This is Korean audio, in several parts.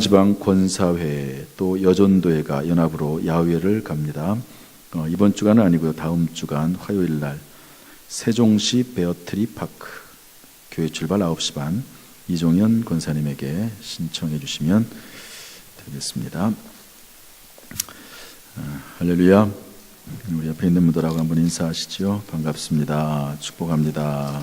지방 권사회 또 여전도회가 연합으로 야외를 갑니다. 이번 주간은 아니고요. 다음 주간 화요일 날 세종시 베어트리 파크 교회 출발 9시 반 이종현 권사님에게 신청해 주시면 되겠습니다. 할렐루야. 우리 옆에 있는 분들하고 한번 인사하시죠. 반갑습니다. 축복합니다.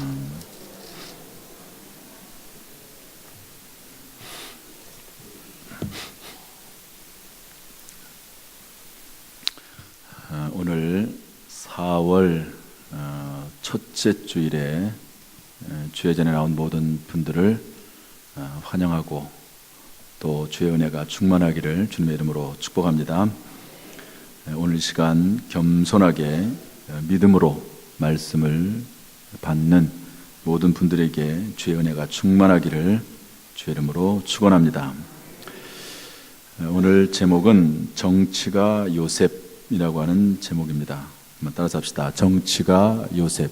오늘 4월 첫째 주일에 주의 전에 나온 모든 분들을 환영하고 또 주의 은혜가 충만하기를 주님의 이름으로 축복합니다. 오늘 이 시간 겸손하게 믿음으로 말씀을 받는 모든 분들에게 주의 은혜가 충만하기를 주의 이름으로 축원합니다. 오늘 제목은 정치가 요셉이라고 하는 제목입니다. 한번 따라서 합시다. 정치가 요셉.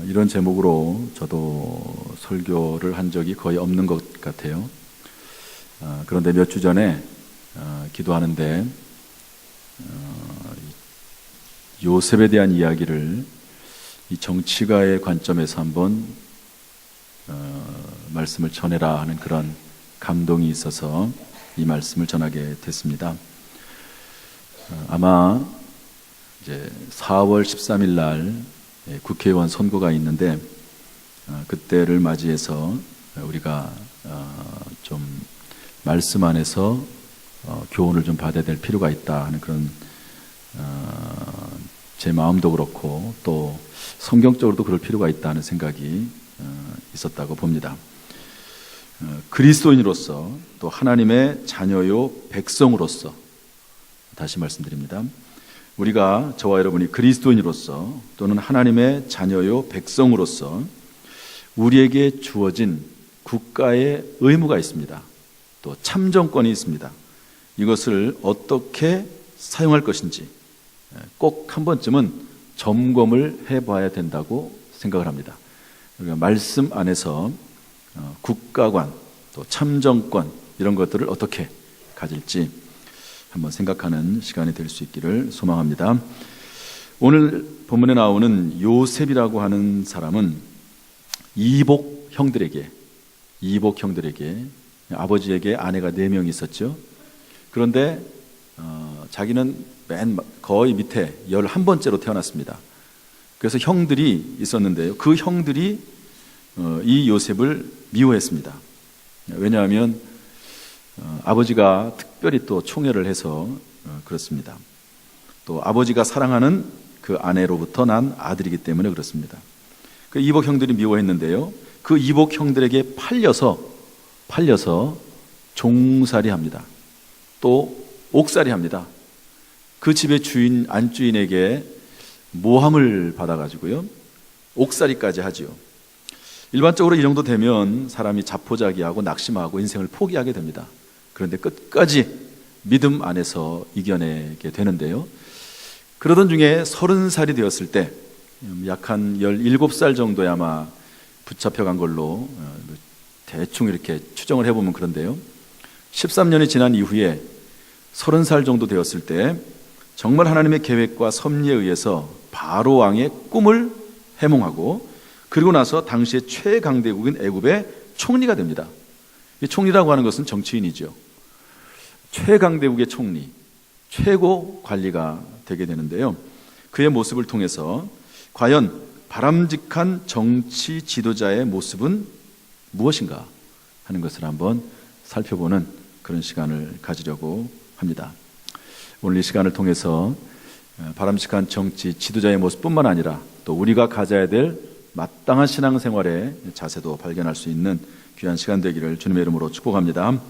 이런 제목으로 저도 설교를 한 적이 거의 없는 것 같아요. 그런데 몇 주 전에 기도하는데 요셉에 대한 이야기를 이 정치가의 관점에서 한번 말씀을 전해라 하는 그런 감동이 있어서 이 말씀을 전하게 됐습니다. 아마 이제 4월 13일 날 국회의원 선거가 있는데 그때를 맞이해서 우리가 좀 말씀 안에서 교훈을 좀 받아야 될 필요가 있다 하는 그런 제 마음도 그렇고 또 성경적으로도 그럴 필요가 있다 하는 생각이 있었다고 봅니다. 그리스도인으로서 또 하나님의 자녀요 백성으로서 다시 말씀드립니다. 우리가 저와 여러분이 그리스도인으로서 또는 하나님의 자녀요 백성으로서 우리에게 주어진 국가의 의무가 있습니다. 또 참정권이 있습니다. 이것을 어떻게 사용할 것인지 꼭 한 번쯤은 점검을 해봐야 된다고 생각을 합니다. 우리가 말씀 안에서 국가관, 또 참정권 이런 것들을 어떻게 가질지 한번 생각하는 시간이 될 수 있기를 소망합니다. 오늘 본문에 나오는 요셉이라고 하는 사람은 이복 형들에게 아버지에게 아내가 4명이 있었죠. 그런데 자기는 맨 거의 밑에 11번째로 태어났습니다. 그래서 형들이 있었는데요. 그 형들이 이 요셉을 미워했습니다. 왜냐하면 아버지가 특별히 또 총애를 해서 그렇습니다. 또 아버지가 사랑하는 그 아내로부터 난 아들이기 때문에 그렇습니다. 그 이복 형들이 미워했는데요. 그 이복 형들에게 팔려서 종살이 합니다. 또 옥살이 합니다. 그 집의 주인 안주인에게 모함을 받아가지고요. 옥살이까지 하지요. 일반적으로 이 정도 되면 사람이 자포자기하고 낙심하고 인생을 포기하게 됩니다. 그런데 끝까지 믿음 안에서 이겨내게 되는데요. 그러던 중에 30살이 되었을 때 약 한 17살 정도에 아마 붙잡혀간 걸로 대충 이렇게 추정을 해보면 그런데요. 13년이 지난 이후에 30살 정도 되었을 때 정말 하나님의 계획과 섭리에 의해서 바로 왕의 꿈을 해몽하고 그리고 나서 당시의 최강대국인 애굽의 총리가 됩니다. 이 총리라고 하는 것은 정치인이죠. 최강대국의 총리, 최고 관리가 되게 되는데요. 그의 모습을 통해서 과연 바람직한 정치 지도자의 모습은 무엇인가 하는 것을 한번 살펴보는 그런 시간을 가지려고 합니다. 오늘 이 시간을 통해서 바람직한 정치 지도자의 모습뿐만 아니라 또 우리가 가져야 될 마땅한 신앙생활의 자세도 발견할 수 있는 귀한 시간 되기를 주님의 이름으로 축복합니다.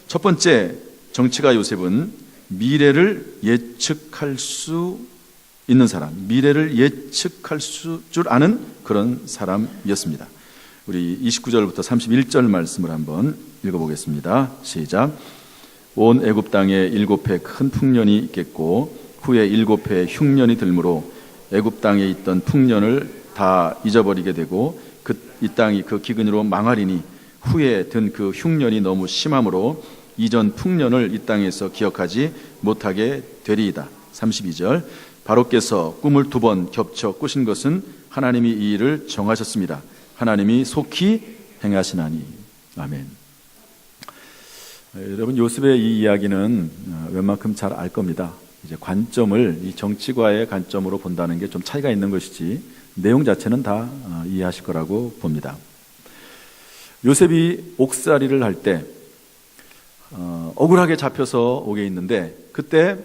첫 번째, 정치가 요셉은 미래를 예측할 수 있는 사람, 미래를 예측할 줄 아는 그런 사람이었습니다. 우리 29절부터 31절 말씀을 한번 읽어보겠습니다. 시작. 온 애굽 땅에 7해 큰 풍년이 있겠고 후에 7해 흉년이 들므로 애굽 땅에 있던 풍년을 다 잊어버리게 되고 이 땅이 그 기근으로 망하리니 후에 든 그 흉년이 너무 심함으로 이전 풍년을 이 땅에서 기억하지 못하게 되리이다. 32절 바로께서 꿈을 2번 겹쳐 꾸신 것은 하나님이 이 일을 정하셨습니다. 하나님이 속히 행하시나니. 아멘. 여러분, 요셉의 이 이야기는 웬만큼 잘 알 겁니다. 이제 관점을 이 정치과의 관점으로 본다는 게 좀 차이가 있는 것이지 내용 자체는 다 이해하실 거라고 봅니다. 요셉이 옥살이를 할 때 억울하게 잡혀서 오게 있는데 그때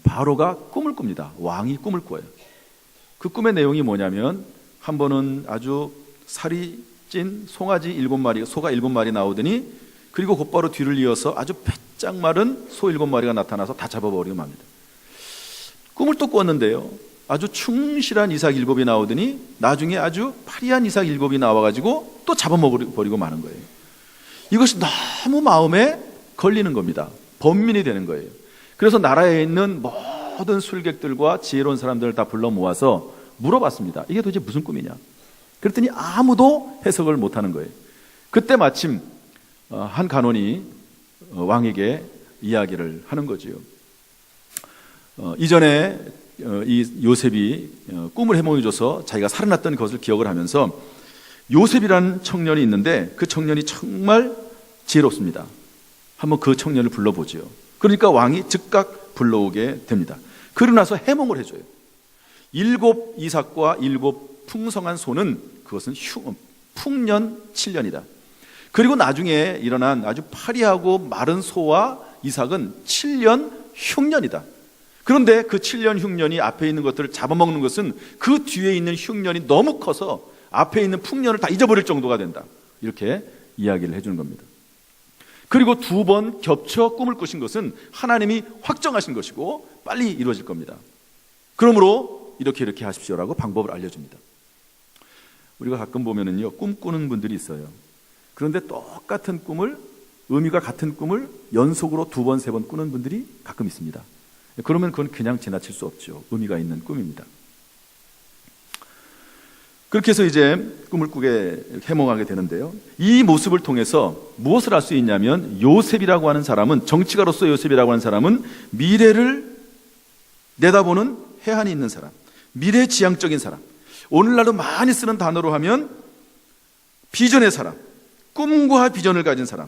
바로가 꿈을 꿉니다. 왕이 꿈을 꿔요. 그 꿈의 내용이 뭐냐면 한 번은 아주 살이 찐 송아지 7마리, 소가 7마리 나오더니 그리고 곧바로 뒤를 이어서 아주 빼짝 마른 소 7마리가 나타나서 다 잡아버리고 맙니다. 꿈을 또 꿨는데요, 아주 충실한 이삭 7이 나오더니 나중에 아주 파리한 이삭 7이 나와가지고 또 잡아버리고 마는 거예요. 이것이 너무 마음에 걸리는 겁니다. 번민이 되는 거예요. 그래서 나라에 있는 모든 술객들과 지혜로운 사람들을 다 불러 모아서 물어봤습니다. 이게 도대체 무슨 꿈이냐? 그랬더니 아무도 해석을 못하는 거예요. 그때 마침 한 간원이 왕에게 이야기를 하는 거지요. 이전에 이 요셉이 꿈을 해몽해줘서 자기가 살아났던 것을 기억을 하면서 요셉이라는 청년이 있는데 그 청년이 정말 지혜롭습니다. 한번 그 청년을 불러보지요. 그러니까 왕이 즉각 불러오게 됩니다. 그러고 나서 해몽을 해줘요. 7 이삭과 7 풍성한 소는 그것은 풍년 7년이다. 그리고 나중에 일어난 아주 파리하고 마른 소와 이삭은 7년 흉년이다. 그런데 그 7년 흉년이 앞에 있는 것들을 잡아먹는 것은 그 뒤에 있는 흉년이 너무 커서 앞에 있는 풍년을 다 잊어버릴 정도가 된다. 이렇게 이야기를 해주는 겁니다. 그리고 2번 겹쳐 꿈을 꾸신 것은 하나님이 확정하신 것이고 빨리 이루어질 겁니다. 그러므로 이렇게 하십시오라고 방법을 알려줍니다. 우리가 가끔 보면은요, 꿈꾸는 분들이 있어요. 그런데 똑같은 꿈을, 의미가 같은 꿈을 연속으로 2번, 3번 꾸는 분들이 가끔 있습니다. 그러면 그건 그냥 지나칠 수 없죠. 의미가 있는 꿈입니다. 그렇게 해서 이제 꿈을 꾸게 해몽하게 되는데요, 이 모습을 통해서 무엇을 알 수 있냐면 요셉이라고 하는 사람은, 정치가로서 요셉이라고 하는 사람은 미래를 내다보는 해안이 있는 사람, 미래지향적인 사람, 오늘날도 많이 쓰는 단어로 하면 비전의 사람, 꿈과 비전을 가진 사람,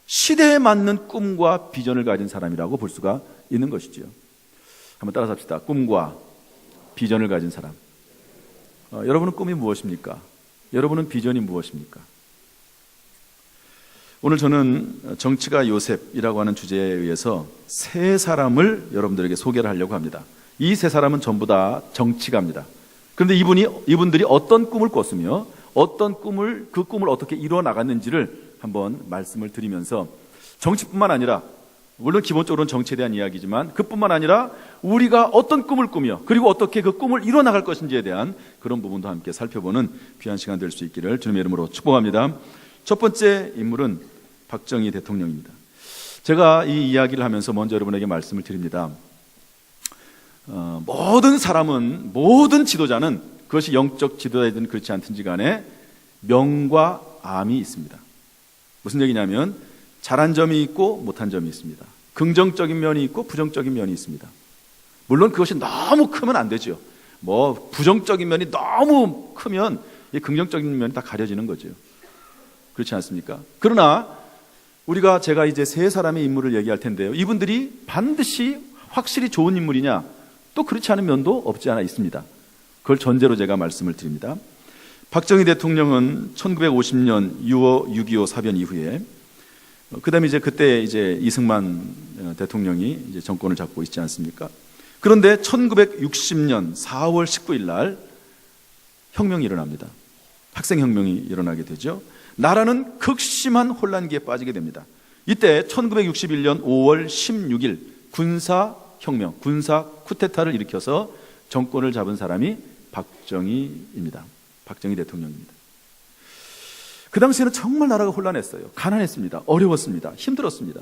시대에 맞는 꿈과 비전을 가진 사람이라고 볼 수가 있는 것이지요. 한번 따라서 합시다. 꿈과 비전을 가진 사람. 여러분은 꿈이 무엇입니까? 여러분은 비전이 무엇입니까? 오늘 저는 정치가 요셉이라고 하는 주제에 의해서 3사람을 여러분들에게 소개를 하려고 합니다. 이 3사람은 전부 다 정치가입니다. 그런데 이분들이 어떤 꿈을 꿨으며 그 꿈을 어떻게 이루어 나갔는지를 한번 말씀을 드리면서, 정치뿐만 아니라, 물론 기본적으로는 정치에 대한 이야기지만 그뿐만 아니라 우리가 어떤 꿈을 꾸며 그리고 어떻게 그 꿈을 이루어 나갈 것인지에 대한 그런 부분도 함께 살펴보는 귀한 시간 될 수 있기를 주님의 이름으로 축복합니다. 첫 번째 인물은 박정희 대통령입니다. 제가 이 이야기를 하면서 먼저 여러분에게 말씀을 드립니다. 모든 사람은, 모든 지도자는, 그것이 영적 지도자이든 그렇지 않든지 간에 명과 암이 있습니다. 무슨 얘기냐면 잘한 점이 있고 못한 점이 있습니다. 긍정적인 면이 있고 부정적인 면이 있습니다. 물론 그것이 너무 크면 안 되죠. 부정적인 면이 너무 크면 이 긍정적인 면이 다 가려지는 거죠. 그렇지 않습니까? 그러나 제가 이제 3사람의 인물을 얘기할 텐데요, 이분들이 반드시 확실히 좋은 인물이냐, 또 그렇지 않은 면도 없지 않아 있습니다. 그걸 전제로 제가 말씀을 드립니다. 박정희 대통령은 1950년 6.25 사변 이후에, 그 다음에 그때 이승만 대통령이 이제 정권을 잡고 있지 않습니까? 그런데 1960년 4월 19일 날 혁명이 일어납니다. 학생혁명이 일어나게 되죠. 나라는 극심한 혼란기에 빠지게 됩니다. 이때 1961년 5월 16일 군사혁명, 군사 쿠데타를 일으켜서 정권을 잡은 사람이 박정희입니다. 박정희 대통령입니다. 그 당시에는 정말 나라가 혼란했어요. 가난했습니다. 어려웠습니다. 힘들었습니다.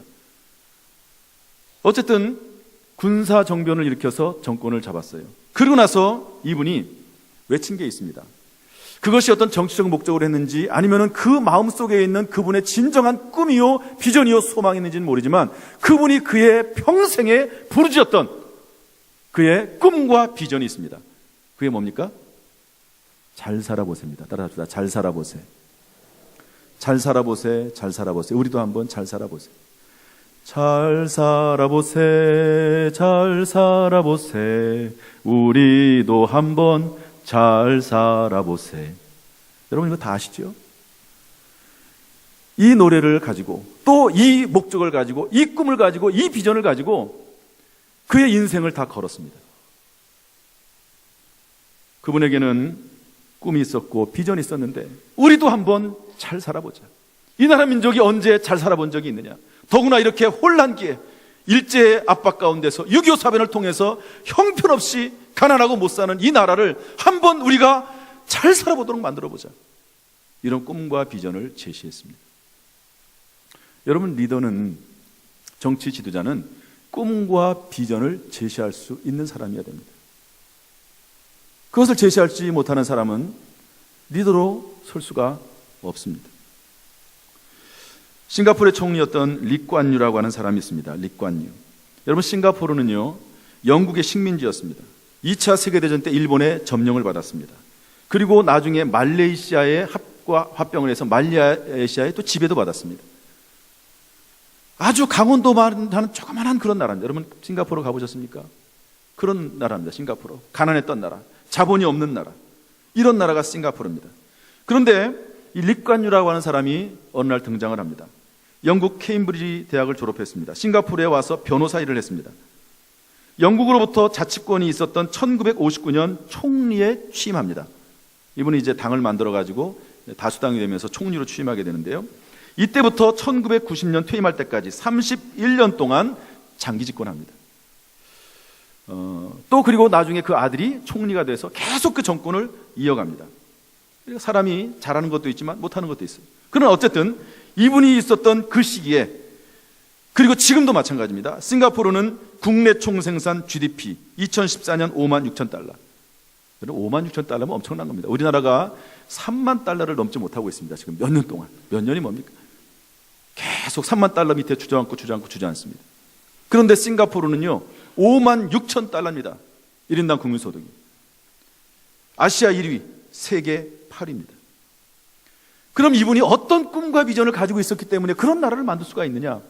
어쨌든 군사정변을 일으켜서 정권을 잡았어요. 그러고 나서 이분이 외친 게 있습니다. 그것이 어떤 정치적 목적으로 했는지 아니면은 그 마음속에 있는 그분의 진정한 꿈이요 비전이요 소망이었는지는 모르지만 그분이 그의 평생에 부르짖었던 그의 꿈과 비전이 있습니다. 그게 뭡니까? 잘 살아보세입니다. 따라합시다. 잘 살아보세. 잘 살아보세. 잘 살아보세. 우리도 한번 잘 살아보세. 잘 살아보세. 잘 살아보세. 우리도 한번 잘 살아보세. 여러분 이거 다 아시죠? 이 노래를 가지고 또 이 목적을 가지고 이 꿈을 가지고 이 비전을 가지고 그의 인생을 다 걸었습니다. 그분에게는 꿈이 있었고 비전이 있었는데 우리도 한번 잘 살아보자. 이 나라 민족이 언제 잘 살아본 적이 있느냐? 더구나 이렇게 혼란기에 일제의 압박 가운데서 6.25 사변을 통해서 형편없이 가난하고 못 사는 이 나라를 한번 우리가 잘 살아보도록 만들어보자. 이런 꿈과 비전을 제시했습니다. 여러분, 리더는, 정치 지도자는 꿈과 비전을 제시할 수 있는 사람이어야 됩니다. 그것을 제시하지 못하는 사람은 리더로 설 수가 없습니다. 싱가포르의 총리였던 리관유라고 하는 사람이 있습니다. 리관유. 여러분, 싱가포르는요 영국의 식민지였습니다. 2차 세계대전 때 일본의 점령을 받았습니다. 그리고 나중에 말레이시아의 합병을 해서 말레이시아의 또 지배도 받았습니다. 아주 강원도만 하는 조그만한 그런 나라입니다. 여러분, 싱가포르 가보셨습니까? 그런 나라입니다. 싱가포르. 가난했던 나라, 자본이 없는 나라, 이런 나라가 싱가포르입니다. 그런데 이 리관유라고 하는 사람이 어느 날 등장을 합니다. 영국 케임브리지 대학을 졸업했습니다. 싱가포르에 와서 변호사 일을 했습니다. 영국으로부터 자치권이 있었던 1959년 총리에 취임합니다. 이분이 이제 당을 만들어가지고 다수당이 되면서 총리로 취임하게 되는데요. 이때부터 1990년 퇴임할 때까지 31년 동안 장기 집권합니다. 또 그리고 나중에 그 아들이 총리가 돼서 계속 그 정권을 이어갑니다. 사람이 잘하는 것도 있지만 못하는 것도 있어요. 그러나 어쨌든 이분이 있었던 그 시기에, 그리고 지금도 마찬가지입니다. 싱가포르는 국내 총생산 GDP 2014년 5만 6천 달러. 5만 6천 달러면 엄청난 겁니다. 우리나라가 3만 달러를 넘지 못하고 있습니다. 지금 몇 년 동안. 몇 년이 뭡니까? 계속 3만 달러 밑에 주저앉습니다. 그런데 싱가포르는요 5만 6천 달러입니다. 1인당 국민소득이. 아시아 1위, 세계 8위입니다. 그럼 이분이 어떤 꿈과 비전을 가지고 있었기 때문에 그런 나라를 만들 수가 있느냐?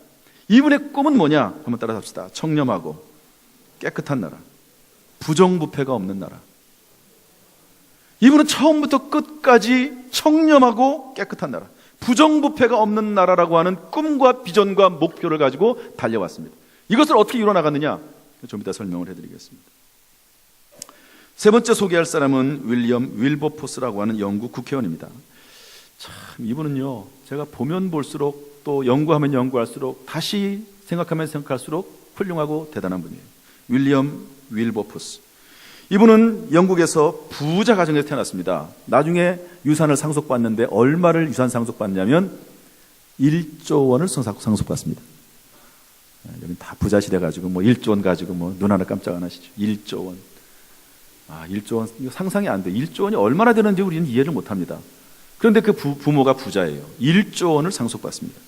이분의 꿈은 뭐냐? 한번 따라합시다. 청렴하고 깨끗한 나라, 부정부패가 없는 나라. 이분은 처음부터 끝까지 청렴하고 깨끗한 나라, 부정부패가 없는 나라라고 하는 꿈과 비전과 목표를 가지고 달려왔습니다. 이것을 어떻게 이뤄나갔느냐? 좀 이따 설명을 해드리겠습니다. 세 번째 소개할 사람은 윌리엄 윌버포스라고 하는 영국 국회의원입니다. 참, 이분은요 제가 보면 볼수록 또 연구하면 연구할수록 다시 생각하면 생각할수록 훌륭하고 대단한 분이에요. 윌리엄 윌버포스. 이분은 영국에서 부자 가정에서 태어났습니다. 나중에 유산을 상속받는데 얼마를 유산 상속받냐면 1조 원을 상속받습니다. 여기 다 부자 시대 가지고 뭐 1조 원 가지고 뭐 눈 하나 깜짝 안 하시죠. 1조 원. 1조 원 이거 상상이 안 돼. 1조 원이 얼마나 되는지 우리는 이해를 못 합니다. 그런데 그 부모가 부자예요. 1조 원을 상속받습니다.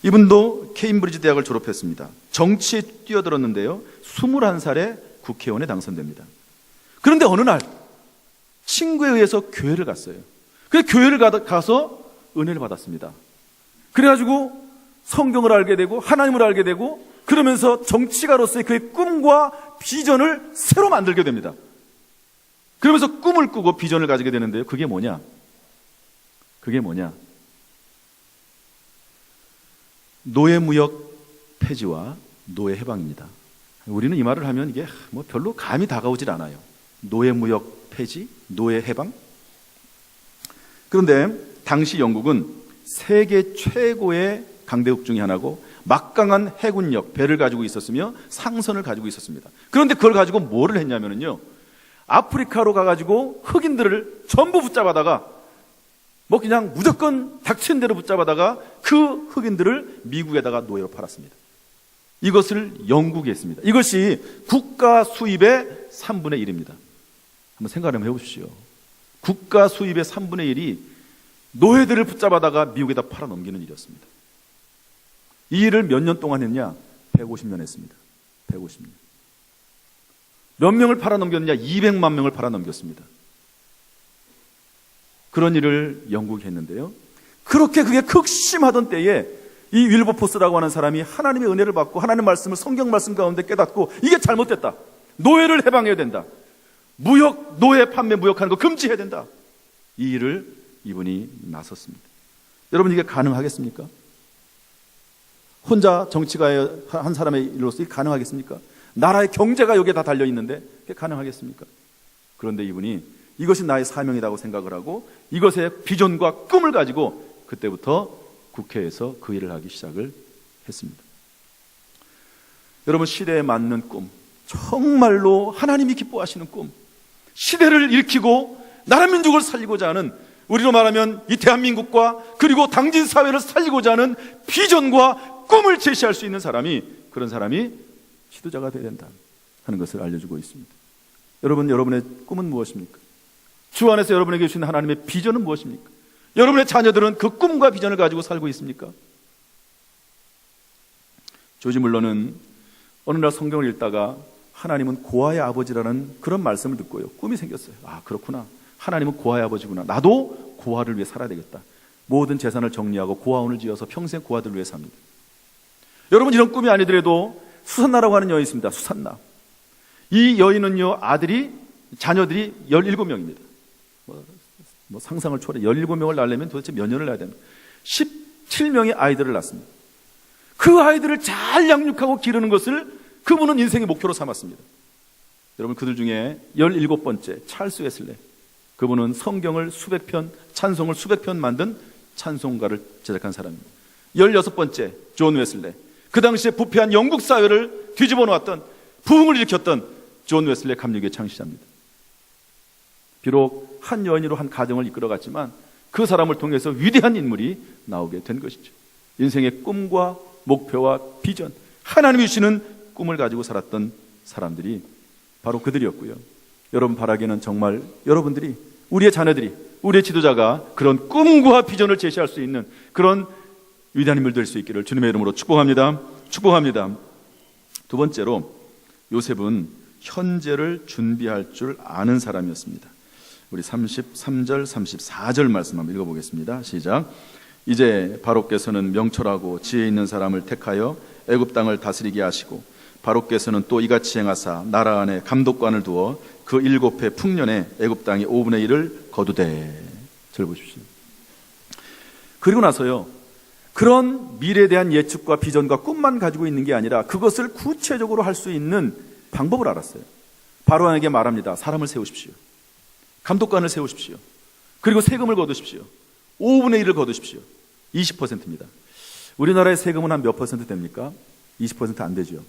이분도 케임브리지 대학을 졸업했습니다. 정치에 뛰어들었는데요. 21살에 국회의원에 당선됩니다. 그런데 어느 날 친구에 의해서 교회를 갔어요. 그래서 교회를 가서 은혜를 받았습니다. 그래가지고 성경을 알게 되고 하나님을 알게 되고 그러면서 정치가로서의 그의 꿈과 비전을 새로 만들게 됩니다. 그러면서 꿈을 꾸고 비전을 가지게 되는데요. 그게 뭐냐? 노예무역 폐지와 노예 해방입니다. 우리는 이 말을 하면 이게 뭐 별로 감이 다가오질 않아요. 노예무역 폐지, 노예 해방. 그런데 당시 영국은 세계 최고의 강대국 중에 하나고 막강한 해군력, 배를 가지고 있었으며 상선을 가지고 있었습니다. 그런데 그걸 가지고 뭐를 했냐면요, 아프리카로 가가지고 흑인들을 전부 붙잡아다가 뭐 그냥 무조건 닥친 대로 붙잡아다가 그 흑인들을 미국에다가 노예로 팔았습니다. 이것을 영국이 했습니다. 이것이 국가 수입의 3분의 1입니다. 한번 생각 한번 해보십시오. 국가 수입의 3분의 1이 노예들을 붙잡아다가 미국에다 팔아넘기는 일이었습니다. 이 일을 몇 년 동안 했냐? 150년 했습니다. 150년. 몇 명을 팔아넘겼느냐? 200만 명을 팔아넘겼습니다. 그런 일을 영국이 했는데요. 그렇게 그게 극심하던 때에 이 윌버포스라고 하는 사람이 하나님의 은혜를 받고 하나님의 말씀을 성경 말씀 가운데 깨닫고 이게 잘못됐다. 노예를 해방해야 된다. 노예 판매 무역하는 거 금지해야 된다. 이 일을 이분이 나섰습니다. 여러분 이게 가능하겠습니까? 혼자 정치가의 한 사람의 일로서 이게 가능하겠습니까? 나라의 경제가 여기에 다 달려있는데 그게 가능하겠습니까? 그런데 이분이 이것이 나의 사명이라고 생각을 하고 이것의 비전과 꿈을 가지고 그때부터 국회에서 그 일을 하기 시작을 했습니다. 여러분 시대에 맞는 꿈, 정말로 하나님이 기뻐하시는 꿈, 시대를 일으키고 나라 민족을 살리고자 하는, 우리로 말하면 이 대한민국과 그리고 당진 사회를 살리고자 하는 비전과 꿈을 제시할 수 있는 사람이, 그런 사람이 지도자가 되어야 된다 하는 것을 알려주고 있습니다. 여러분, 여러분의 꿈은 무엇입니까? 주 안에서 여러분에게 주신 하나님의 비전은 무엇입니까? 여러분의 자녀들은 그 꿈과 비전을 가지고 살고 있습니까? 조지 물러는 어느 날 성경을 읽다가 하나님은 고아의 아버지라는 그런 말씀을 듣고요, 꿈이 생겼어요. 아, 그렇구나. 하나님은 고아의 아버지구나. 나도 고아를 위해 살아야 되겠다. 모든 재산을 정리하고 고아원을 지어서 평생 고아들을 위해 삽니다. 여러분, 이런 꿈이 아니더라도 수산나라고 하는 여인이 있습니다. 수산나. 이 여인은요, 자녀들이 17명입니다. 상상을 초월해 17명을 낳으려면 도대체 몇 년을 낳아야 됩니까? 17명의 아이들을 낳습니다. 그 아이들을 잘 양육하고 기르는 것을 그분은 인생의 목표로 삼았습니다. 여러분, 그들 중에 17번째 찰스 웨슬레, 그분은 성경을 수백 편, 찬송을 수백 편 만든 찬송가를 제작한 사람입니다. 16번째 존 웨슬레, 그 당시에 부패한 영국 사회를 뒤집어 놓았던, 부흥을 일으켰던 존 웨슬레 감리교의 창시자입니다. 비록 한 여인으로 한 가정을 이끌어갔지만 그 사람을 통해서 위대한 인물이 나오게 된 것이죠. 인생의 꿈과 목표와 비전, 하나님이 주시는 꿈을 가지고 살았던 사람들이 바로 그들이었고요. 여러분 바라기는 정말 여러분들이, 우리의 자녀들이, 우리의 지도자가 그런 꿈과 비전을 제시할 수 있는 그런 위대한 인물 될 수 있기를 주님의 이름으로 축복합니다. 축복합니다. 두 번째로, 요셉은 현재를 준비할 줄 아는 사람이었습니다. 우리 33절, 34절 말씀 한번 읽어보겠습니다. 시작. 이제 바로께서는 명철하고 지혜 있는 사람을 택하여 애굽 땅을 다스리게 하시고, 바로께서는 또 이같이 행하사 나라 안에 감독관을 두어 그 7해 풍년에 애굽 땅의 5분의 1을 거두되. 절 보십시오. 그리고 나서요, 그런 미래에 대한 예측과 비전과 꿈만 가지고 있는 게 아니라 그것을 구체적으로 할 수 있는 방법을 알았어요. 바로에게 말합니다. 사람을 세우십시오. 감독관을 세우십시오. 그리고 세금을 거두십시오. 5분의 1을 거두십시오. 20%입니다. 우리나라의 세금은 한 몇 퍼센트 됩니까? 20% 안 되죠.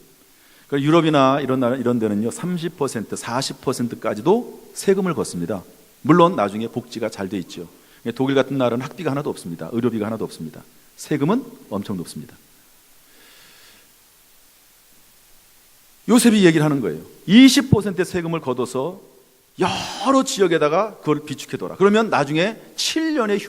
그러니까 유럽이나 이런 나라, 이런 데는요, 30%, 40%까지도 세금을 걷습니다. 물론 나중에 복지가 잘 돼 있죠. 독일 같은 나라는 학비가 하나도 없습니다. 의료비가 하나도 없습니다. 세금은 엄청 높습니다. 요셉이 얘기를 하는 거예요. 20%의 세금을 걷어서 여러 지역에다가 그걸 비축해둬라. 그러면 나중에 7년의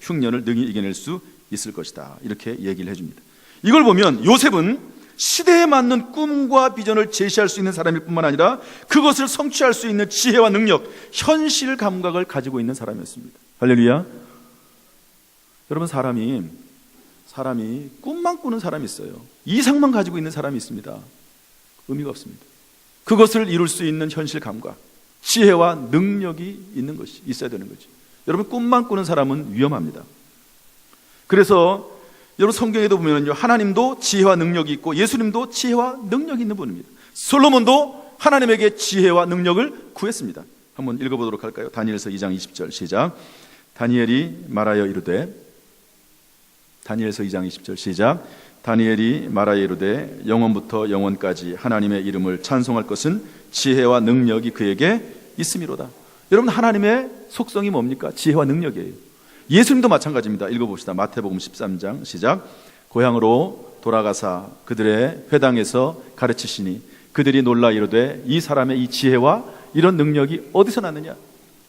흉년을 능히 이겨낼 수 있을 것이다. 이렇게 얘기를 해줍니다. 이걸 보면 요셉은 시대에 맞는 꿈과 비전을 제시할 수 있는 사람일 뿐만 아니라 그것을 성취할 수 있는 지혜와 능력, 현실 감각을 가지고 있는 사람이었습니다. 할렐루야. 여러분, 사람이 꿈만 꾸는 사람이 있어요. 이상만 가지고 있는 사람이 있습니다. 의미가 없습니다. 그것을 이룰 수 있는 현실 감각, 지혜와 능력이 있는 것이 있어야 되는 거죠. 여러분, 꿈만 꾸는 사람은 위험합니다. 그래서 여러분 성경에도 보면요, 하나님도 지혜와 능력이 있고 예수님도 지혜와 능력이 있는 분입니다. 솔로몬도 하나님에게 지혜와 능력을 구했습니다. 한번 읽어보도록 할까요? 다니엘서 2장 20절 시작. 다니엘이 말하여 이르되, 다니엘서 2장 20절 시작. 다니엘이 말하여 이르되 영원부터 영원까지 하나님의 이름을 찬송할 것은 지혜와 능력이 그에게 있음이로다. 여러분, 하나님의 속성이 뭡니까? 지혜와 능력이에요. 예수님도 마찬가지입니다. 읽어봅시다. 마태복음 13장 시작. 고향으로 돌아가사 그들의 회당에서 가르치시니 그들이 놀라 이르되 이 사람의 이 지혜와 이런 능력이 어디서 났느냐?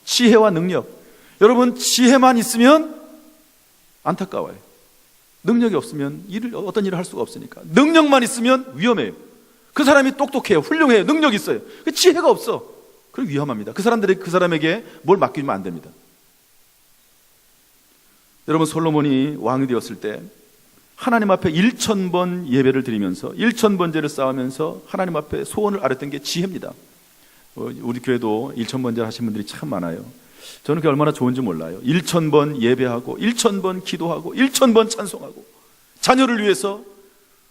지혜와 능력. 여러분, 지혜만 있으면 안타까워요. 능력이 없으면 어떤 일을 할 수가 없으니까. 능력만 있으면 위험해요. 그 사람이 똑똑해요, 훌륭해요, 능력이 있어요. 그 지혜가 없어. 그럼 위험합니다. 그 사람에게 뭘 맡기면 안 됩니다. 여러분, 솔로몬이 왕이 되었을 때 하나님 앞에 1000번 예배를 드리면서 1000번제를 쌓으면서 하나님 앞에 소원을 아뢰던 게 지혜입니다. 우리 교회도 1000번제 하신 분들이 참 많아요. 저는 그게 얼마나 좋은지 몰라요. 1000번 예배하고 1000번 기도하고 1000번 찬송하고 자녀를 위해서,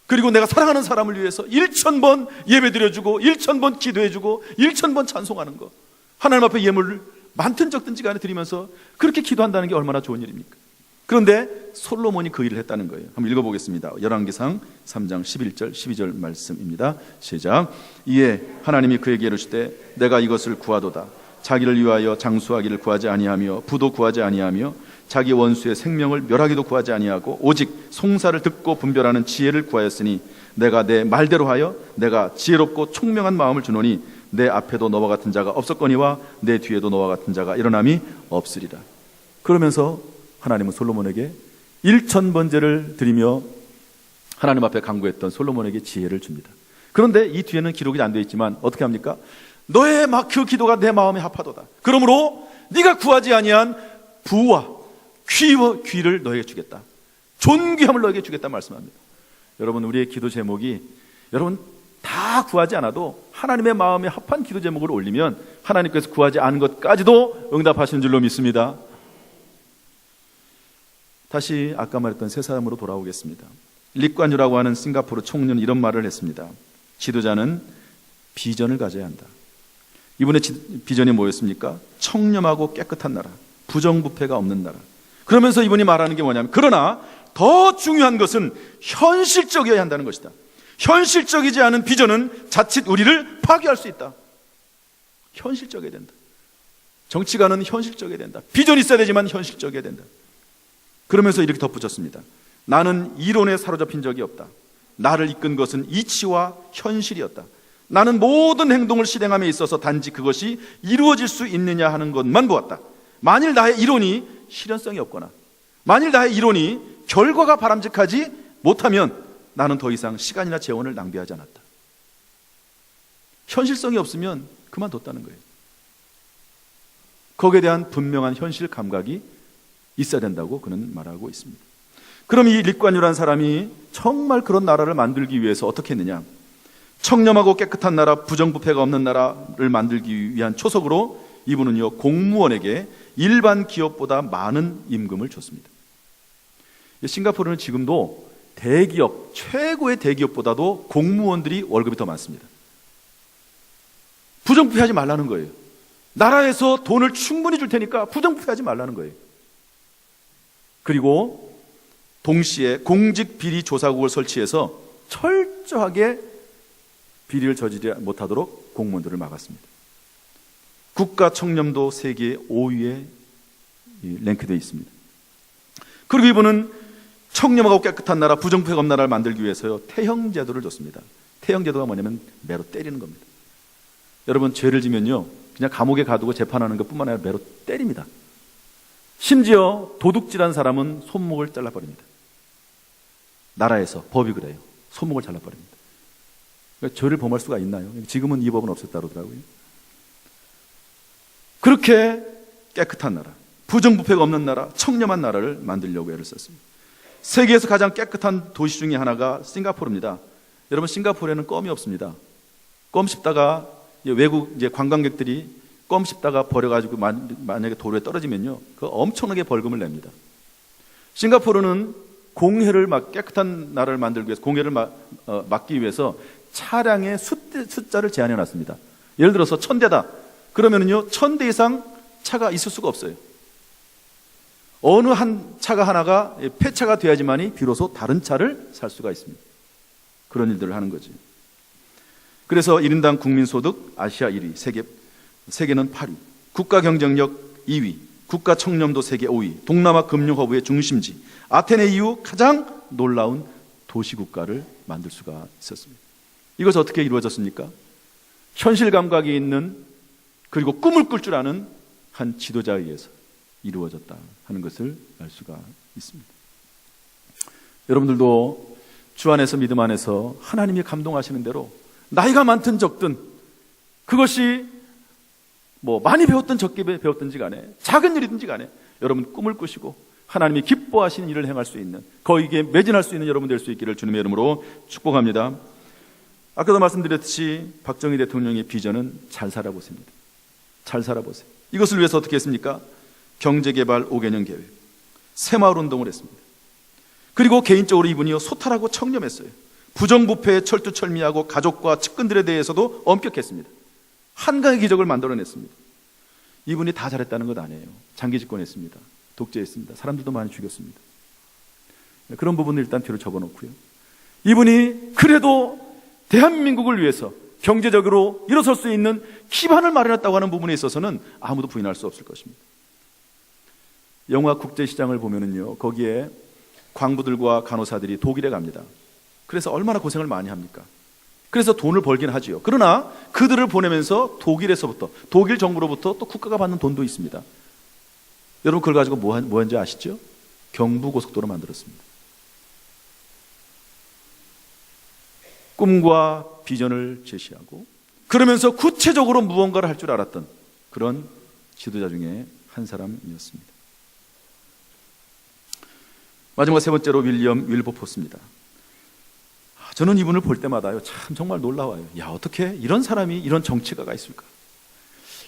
그리고 내가 사랑하는 사람을 위해서 1000번 예배드려주고 1000번 기도해주고 1000번 찬송하는 거, 하나님 앞에 예물을 많든 적든지 간에 드리면서 그렇게 기도한다는 게 얼마나 좋은 일입니까? 그런데 솔로몬이 그 일을 했다는 거예요. 한번 읽어보겠습니다. 열왕기상 3장 11절 12절 말씀입니다. 시작. 이에 하나님이 그에게 이르시되 내가 이것을 구하도다. 자기를 위하여 장수하기를 구하지 아니하며 부도 구하지 아니하며 자기 원수의 생명을 멸하기도 구하지 아니하고 오직 송사를 듣고 분별하는 지혜를 구하였으니 내가 내 말대로 하여 내가 지혜롭고 총명한 마음을 주노니 내 앞에도 너와 같은 자가 없었거니와 내 뒤에도 너와 같은 자가 일어남이 없으리라. 그러면서 하나님은 솔로몬에게 1000번제를 드리며 하나님 앞에 간구했던 솔로몬에게 지혜를 줍니다. 그런데 이 뒤에는 기록이 안 되어 있지만 어떻게 합니까? 너의 그 기도가 내 마음에 합하도다. 그러므로 네가 구하지 아니한 부와 귀를 너에게 주겠다. 존귀함을 너에게 주겠다 말씀합니다. 여러분, 우리의 기도 제목이 여러분 다 구하지 않아도 하나님의 마음에 합한 기도 제목을 올리면 하나님께서 구하지 않은 것까지도 응답하시는 줄로 믿습니다. 다시 아까 말했던 세 사람으로 돌아오겠습니다. 리관유라고 하는 싱가포르 총리는 이런 말을 했습니다. 지도자는 비전을 가져야 한다. 이분의 비전이 뭐였습니까? 청렴하고 깨끗한 나라, 부정부패가 없는 나라. 그러면서 이분이 말하는 게 뭐냐면, 그러나 더 중요한 것은 현실적이어야 한다는 것이다. 현실적이지 않은 비전은 자칫 우리를 파괴할 수 있다. 현실적이어야 된다. 정치가는 현실적이어야 된다. 비전이 있어야 되지만 현실적이어야 된다. 그러면서 이렇게 덧붙였습니다. 나는 이론에 사로잡힌 적이 없다. 나를 이끈 것은 이치와 현실이었다. 나는 모든 행동을 실행함에 있어서 단지 그것이 이루어질 수 있느냐 하는 것만 보았다. 만일 나의 이론이 실현성이 없거나 만일 나의 이론이 결과가 바람직하지 못하면 나는 더 이상 시간이나 재원을 낭비하지 않았다. 현실성이 없으면 그만뒀다는 거예요. 거기에 대한 분명한 현실 감각이 있어야 된다고 그는 말하고 있습니다. 그럼 이 리관유라는 사람이 정말 그런 나라를 만들기 위해서 어떻게 했느냐? 청렴하고 깨끗한 나라, 부정부패가 없는 나라를 만들기 위한 초석으로 이분은요, 공무원에게 일반 기업보다 많은 임금을 줬습니다. 싱가포르는 지금도 대기업, 최고의 대기업보다도 공무원들이 월급이 더 많습니다. 부정부패하지 말라는 거예요. 나라에서 돈을 충분히 줄 테니까 부정부패하지 말라는 거예요. 그리고 동시에 공직비리조사국을 설치해서 철저하게 비리를 저지르지 못하도록 공무원들을 막았습니다. 국가 청렴도 세계 5위에 랭크되어 있습니다. 그리고 이분은 청렴하고 깨끗한 나라, 부정부패가 없는 나라를 만들기 위해서요, 태형제도를 줬습니다. 태형제도가 뭐냐면 매로 때리는 겁니다. 여러분, 죄를 지면요, 그냥 감옥에 가두고 재판하는 것뿐만 아니라 매로 때립니다. 심지어 도둑질한 사람은 손목을 잘라버립니다. 나라에서 법이 그래요. 손목을 잘라버립니다. 그러니까 죄를 범할 수가 있나요? 지금은 이 법은 없었다 그러더라고요. 그렇게 깨끗한 나라, 부정부패가 없는 나라, 청렴한 나라를 만들려고 애를 썼습니다. 세계에서 가장 깨끗한 도시 중에 하나가 싱가포르입니다. 여러분, 싱가포르에는 껌이 없습니다. 껌 씹다가 외국 관광객들이 껌 씹다가 버려가지고 만약에 도로에 떨어지면요, 그 엄청나게 벌금을 냅니다. 싱가포르는 공해를 깨끗한 나라를 만들기 위해서, 공해를 막기 위해서 차량의 숫자를 제한해 놨습니다. 예를 들어서 1000대다. 그러면은요, 1000대 이상 차가 있을 수가 없어요. 어느 한 차가 하나가 폐차가 돼야지만이 비로소 다른 차를 살 수가 있습니다. 그런 일들을 하는 거지. 그래서 1인당 국민소득 아시아 1위, 세계는 8위, 국가 경쟁력 2위, 국가 청렴도 세계 5위, 동남아 금융허브의 중심지, 아테네 이후 가장 놀라운 도시국가를 만들 수가 있었습니다. 이것이 어떻게 이루어졌습니까? 현실 감각이 있는, 그리고 꿈을 꿀 줄 아는 한 지도자에 의해서 이루어졌다 하는 것을 알 수가 있습니다. 여러분들도 주 안에서 믿음 안에서 하나님이 감동하시는 대로 나이가 많든 적든 그것이 많이 배웠든 적게 배웠든지 간에 작은 일이든지 간에 여러분 꿈을 꾸시고 하나님이 기뻐하시는 일을 행할 수 있는 거기에 매진할 수 있는 여러분 될 수 있기를 주님의 이름으로 축복합니다. 아까도 말씀드렸듯이 박정희 대통령의 비전은 잘 살아보십니다. 잘 살아보세요. 이것을 위해서 어떻게 했습니까? 경제개발 5개년 계획, 새마을운동을 했습니다. 그리고 개인적으로 이분이 소탈하고 청렴했어요. 부정부패에 철두철미하고 가족과 측근들에 대해서도 엄격했습니다. 한강의 기적을 만들어냈습니다. 이분이 다 잘했다는 것 아니에요. 장기 집권했습니다. 독재했습니다. 사람들도 많이 죽였습니다. 그런 부분을 일단 뒤로 접어놓고요. 이분이 그래도 대한민국을 위해서 경제적으로 일어설 수 있는 기반을 마련했다고 하는 부분에 있어서는 아무도 부인할 수 없을 것입니다. 영화 국제시장을 보면은요, 거기에 광부들과 간호사들이 독일에 갑니다. 그래서 얼마나 고생을 많이 합니까? 그래서 돈을 벌긴 하지요. 그러나 그들을 보내면서 독일에서부터, 독일 정부로부터 또 국가가 받는 돈도 있습니다. 여러분 그걸 가지고 뭐 한지 아시죠? 경부고속도로 만들었습니다. 꿈과 비전을 제시하고 그러면서 구체적으로 무언가를 할 줄 알았던 그런 지도자 중에 한 사람이었습니다. 마지막 세 번째로 윌리엄 윌버포스입니다. 저는 이분을 볼 때마다요, 참 정말 놀라워요. 야, 어떻게 이런 사람이 이런 정치가가 있을까?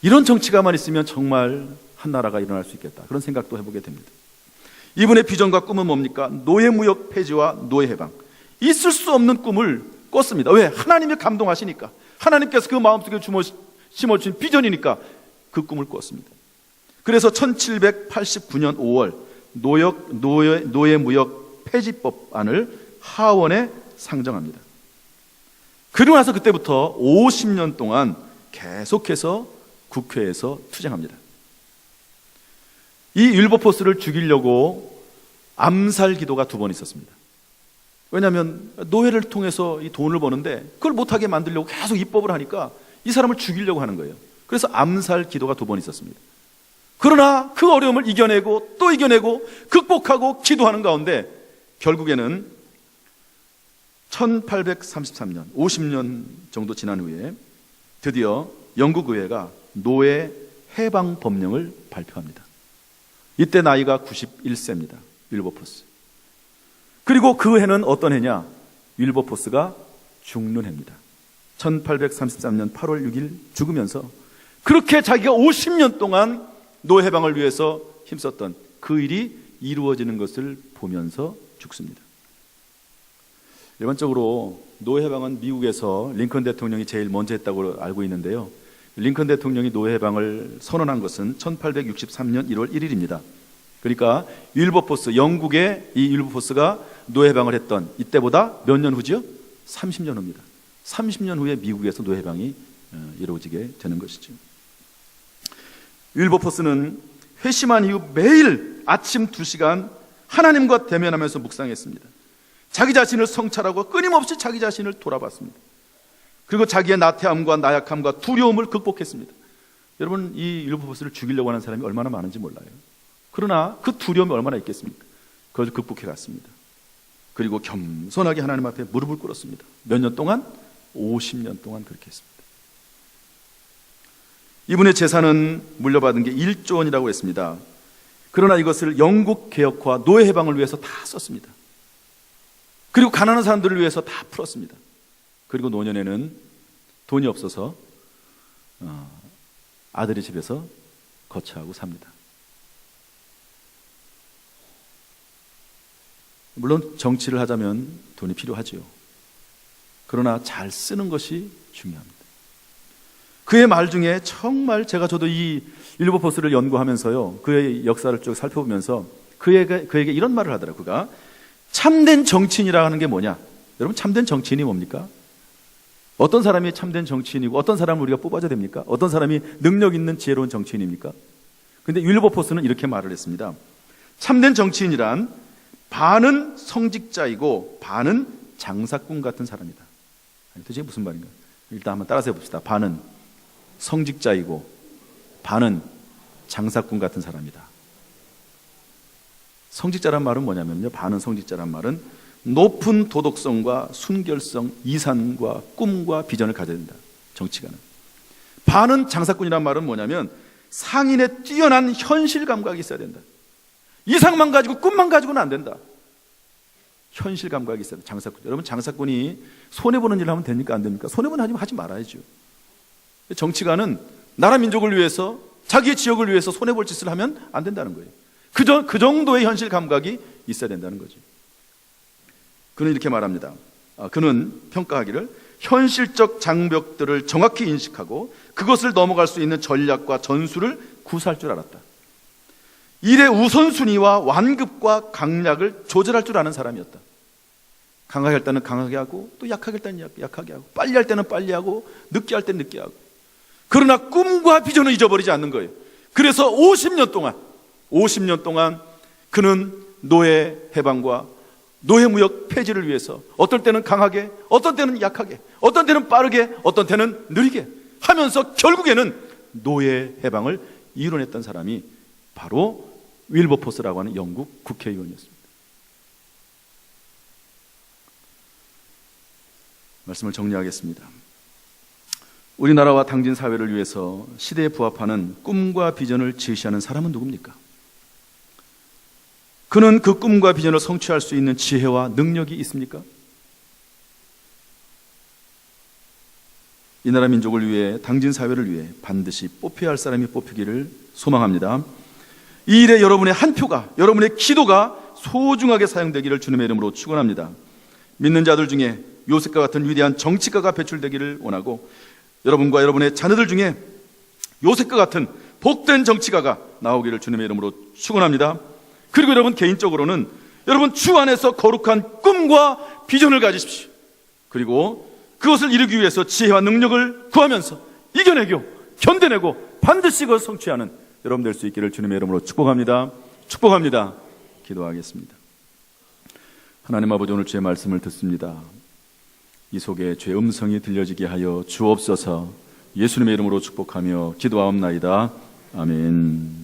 이런 정치가만 있으면 정말 한 나라가 일어날 수 있겠다. 그런 생각도 해보게 됩니다. 이분의 비전과 꿈은 뭡니까? 노예무역 폐지와 노예해방. 있을 수 없는 꿈을 꿨습니다. 왜? 하나님이 감동하시니까. 하나님께서 그 마음속에 심어주신 비전이니까 그 꿈을 꿨습니다. 그래서 1789년 5월 노예무역 폐지법안을 하원에 상정합니다. 그러고 나서 그때부터 50년 동안 계속해서 국회에서 투쟁합니다. 이 윌버포스를 죽이려고 암살 기도가 2번 있었습니다. 왜냐하면 노예를 통해서 이 돈을 버는데 그걸 못하게 만들려고 계속 입법을 하니까 이 사람을 죽이려고 하는 거예요. 그래서 암살 기도가 2번 있었습니다. 그러나 그 어려움을 이겨내고 또 이겨내고 극복하고 기도하는 가운데 결국에는 1833년 50년 정도 지난 후에 드디어 영국 의회가 노예 해방 법령을 발표합니다. 이때 나이가 91세입니다. 윌버포스. 그리고 그 해는 어떤 해냐? 윌버포스가 죽는 해입니다. 1833년 8월 6일 죽으면서 그렇게 자기가 50년 동안 노예 해방을 위해서 힘썼던 그 일이 이루어지는 것을 보면서 죽습니다. 일반적으로 노예 해방은 미국에서 링컨 대통령이 제일 먼저 했다고 알고 있는데요. 링컨 대통령이 노예 해방을 선언한 것은 1863년 1월 1일입니다. 그러니까 윌버포스, 영국의 이 윌버포스가 노예 해방을 했던 이때보다 몇 년 후죠? 30년 후입니다. 30년 후에 미국에서 노예 해방이 이루어지게 되는 것이죠. 윌버포스는 회심한 이후 매일 아침 2시간 하나님과 대면하면서 묵상했습니다. 자기 자신을 성찰하고 끊임없이 자기 자신을 돌아봤습니다. 그리고 자기의 나태함과 나약함과 두려움을 극복했습니다. 여러분, 이 윌버포스를 죽이려고 하는 사람이 얼마나 많은지 몰라요. 그러나 그 두려움이 얼마나 있겠습니까? 그것을 극복해 갔습니다. 그리고 겸손하게 하나님 앞에 무릎을 꿇었습니다. 몇 년 동안? 50년 동안 그렇게 했습니다. 이분의 재산은 물려받은 게 1조 원이라고 했습니다. 그러나 이것을 영국 개혁화, 노예 해방을 위해서 다 썼습니다. 그리고 가난한 사람들을 위해서 다 풀었습니다. 그리고 노년에는 돈이 없어서 아들의 집에서 거처하고 삽니다. 물론 정치를 하자면 돈이 필요하지요. 그러나 잘 쓰는 것이 중요합니다. 그의 말 중에 정말 저도 이 윌버포스를 연구하면서요, 그의 역사를 쭉 살펴보면서 그에게 이런 말을 하더라고요. 그가 참된 정치인이라는 게 뭐냐? 여러분, 참된 정치인이 뭡니까? 어떤 사람이 참된 정치인이고 어떤 사람을 우리가 뽑아줘야 됩니까? 어떤 사람이 능력 있는 지혜로운 정치인입니까? 그런데 윌버포스는 이렇게 말을 했습니다. 참된 정치인이란 반은 성직자이고 반은 장사꾼 같은 사람이다. 도대체 무슨 말인가? 일단 한번 따라서 해봅시다. 반은 성직자이고 반은 장사꾼 같은 사람이다. 성직자란 말은 뭐냐면요, 반은 성직자란 말은 높은 도덕성과 순결성, 이산과 꿈과 비전을 가져야 된다. 정치가는. 반은 장사꾼이란 말은 뭐냐면 상인의 뛰어난 현실 감각이 있어야 된다. 이상만 가지고 꿈만 가지고는 안 된다. 현실 감각이 있어야 된다. 장사꾼. 여러분, 장사꾼이 손해보는 일을 하면 됩니까? 안 됩니까? 손해보는 일 하지 말아야죠. 정치가는 나라 민족을 위해서, 자기의 지역을 위해서 손해볼 짓을 하면 안 된다는 거예요. 그 정도의 현실 감각이 있어야 된다는 거죠. 그는 이렇게 말합니다. 그는 평가하기를 현실적 장벽들을 정확히 인식하고 그것을 넘어갈 수 있는 전략과 전술을 구사할 줄 알았다. 일의 우선순위와 완급과 강약을 조절할 줄 아는 사람이었다. 강하게 할 때는 강하게 하고, 또 약하게 할 때는 약하게 하고, 빨리 할 때는 빨리 하고, 늦게 할 때는 늦게 하고. 그러나 꿈과 비전을 잊어버리지 않는 거예요. 그래서 50년 동안 그는 노예 해방과 노예무역 폐지를 위해서 어떨 때는 강하게, 어떤 때는 약하게, 어떤 때는 빠르게, 어떤 때는 느리게 하면서 결국에는 노예 해방을 이뤄냈던 사람이 바로 윌버포스라고 하는 영국 국회의원이었습니다. 말씀을 정리하겠습니다. 우리나라와 당진 사회를 위해서 시대에 부합하는 꿈과 비전을 제시하는 사람은 누굽니까? 그는 그 꿈과 비전을 성취할 수 있는 지혜와 능력이 있습니까? 이 나라 민족을 위해, 당진 사회를 위해 반드시 뽑혀야 할 사람이 뽑히기를 소망합니다. 이 일에 여러분의 한 표가, 여러분의 기도가 소중하게 사용되기를 주님의 이름으로 축원합니다. 믿는 자들 중에 요셉과 같은 위대한 정치가가 배출되기를 원하고, 여러분과 여러분의 자녀들 중에 요셉과 같은 복된 정치가가 나오기를 주님의 이름으로 축원합니다. 그리고 여러분 개인적으로는 여러분 주 안에서 거룩한 꿈과 비전을 가지십시오. 그리고 그것을 이루기 위해서 지혜와 능력을 구하면서 이겨내고 견뎌내고 반드시 그것을 성취하는 여러분 될 수 있기를 주님의 이름으로 축복합니다. 축복합니다. 기도하겠습니다. 하나님 아버지, 오늘 주의 말씀을 듣습니다. 이 속에 주의 음성이 들려지게 하여 주옵소서. 예수님의 이름으로 축복하며 기도하옵나이다. 아멘.